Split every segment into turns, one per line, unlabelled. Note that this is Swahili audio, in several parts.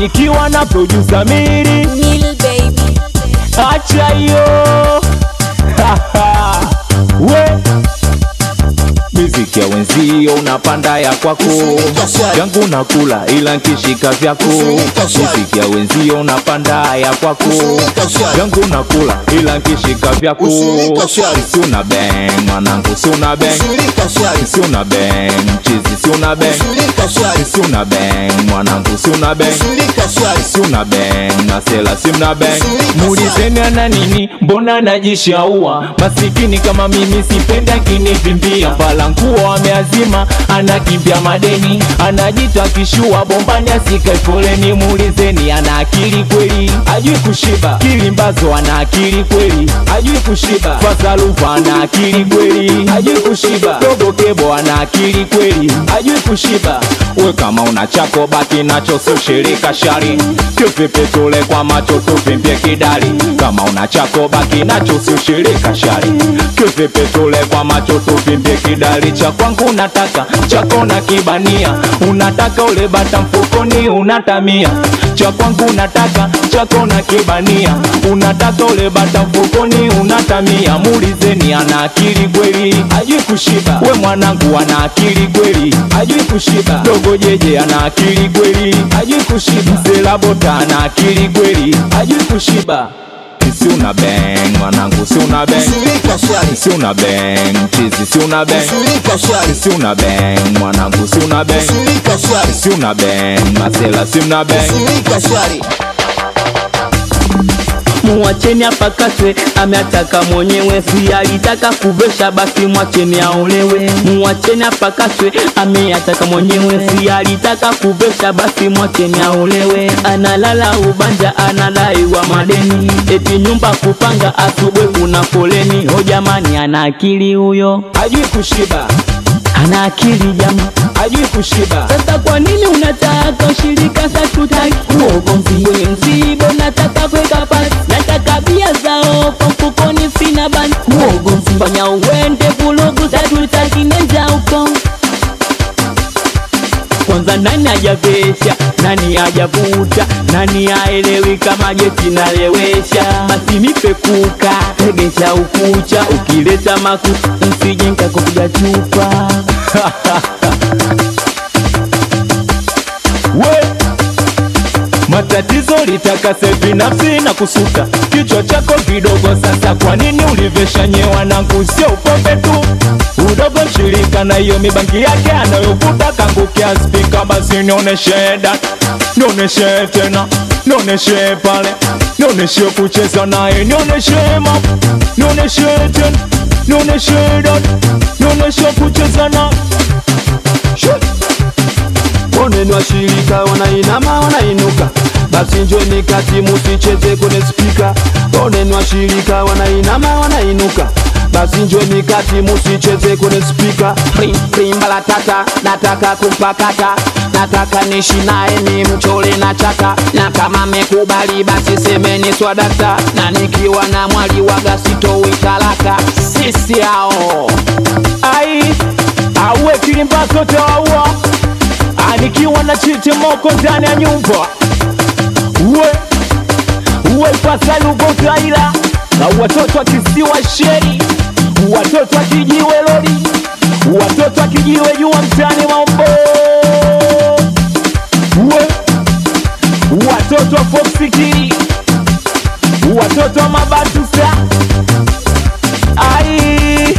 Anikiwa na producer Miri
Nil baby.
acha yo. We miziki ya wenzio unapanda ya kwako, yangu nakula ila nkishika vyako. Miziki ya wenzio unapanda ya kwako, yangu nakula ila nkishika vyako. Si una bang mwanangu, si una bang, si una bang mchizi, si una bang, si una bang mwanangu, si una bang, si una bang nasela, si una bang. Mulizeni ana nini, mbona najishaua? Masikini kama mimi sipenda kinivimbia. Pala nguo ameazima, anakimbia madeni, anajita kishua bombani asikae foleni. Mulizeni ana akili kweli, ajui kushiba. Kilimbazo ana akili kweli, ajui kushiba. Fasalufa ana akili kweli, ajui kushiba. Dogo Kebo ana akili kweli, ajui kushiba. We kama una chako baki nacho, so shirika shari. Tupepe tule kwa macho tupimpie kidari. Kama una chako baki nacho, so shirika shari. Tupepe tule kwa macho tupimpie kidari. Cha kwangu unataka, chako na kibania. Unataka ule bata mfukoni unatamia. Cha kwangu unataka, chako na kibania. Unataka ule bata mfukoni unatamia. Mulizeni ana akili kweli, ajui kushiba. We mwanangu ana akili kweli, ajui kushiba. Dogo Jeje ana akili kweli, ajui kushiba. Mzela Bota ana akili kweli, ajui kushiba. Si una bang mwanangu, si una bang, si una bang mchizi, si una bang, si una bang mwanangu, si una bang, si una bang masela, si una bang.
Muacheni apakatwe, ameataka mwenyewe. Si alitaka kuvesha basi muacheni aolewe. Muacheni apakatwe, ameataka mwenyewe. Si alitaka kuvesha basi muacheni aolewe. Analala ubanja, anadaiwa madeni, eti nyumba kupanga, asubuhi kuna foleni. Ho jamani, ana akili huyo,
ajui kushiba.
ana akili jamaa,
ajui kushiba.
Sasa kwa nini unataka ushirika? Sasa tutaki uogomvi kwenye msiba, nataka kweka pasi, nataka bia zao mfukoni, sina bani. Uogomvi fanya uende vurugu, sasa tutaki nenda uko. Kwanza nani hajavesha, nani hajavuta, nani haelewi kama jeti nalewesha. Basi nipe kuka, tegesha ukucha, ukileta maku msije nikakupiga chupa.
We matatizo litakase binafsi na kusuka kichwa chako kidogo. Sasa kwa nini ulivesha nyewa nangu? Sio upombe tu udogo mshirika na hiyo mibangi yake anayovuta kangukia spika. Basi nioneshe dat, nioneshe tena, nioneshe pale, nioneshe kucheza naye, nioneshe map, nioneshe tena, nioneshe dat, nioneshe kucheza na
Oneni washirika wanainama wanainuka, basi njoni kati musicheze kwenye spika. Oneni washirika wanainama wanainuka, basi njoni kati musicheze kwenye spika.
Primba la tata, nataka kumpakata, nataka nishi naye ni mchole na chaka. Na kama mekubali basi semeni swadakta, na nikiwa na mwali waga sitoi talaka. Sisi hao
ai awe Kilimbazo tawa. Anikiwa na chiti moko ndani ya nyumba. Uwe Fasalufa Taila. Na watoto wa kisiwa Sheri, watoto wa kijiwe Lori, watoto wa kijiwe jua mtani Maombo, watoto wa Foxy Kiri, watoto wa Mabatusa. Ai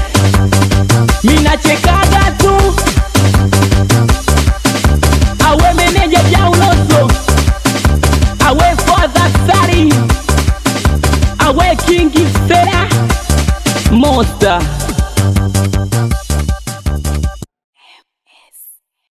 mina chekaga tu. Awe meneja Jauloso, awe Father Sari, awe King Fera Monster.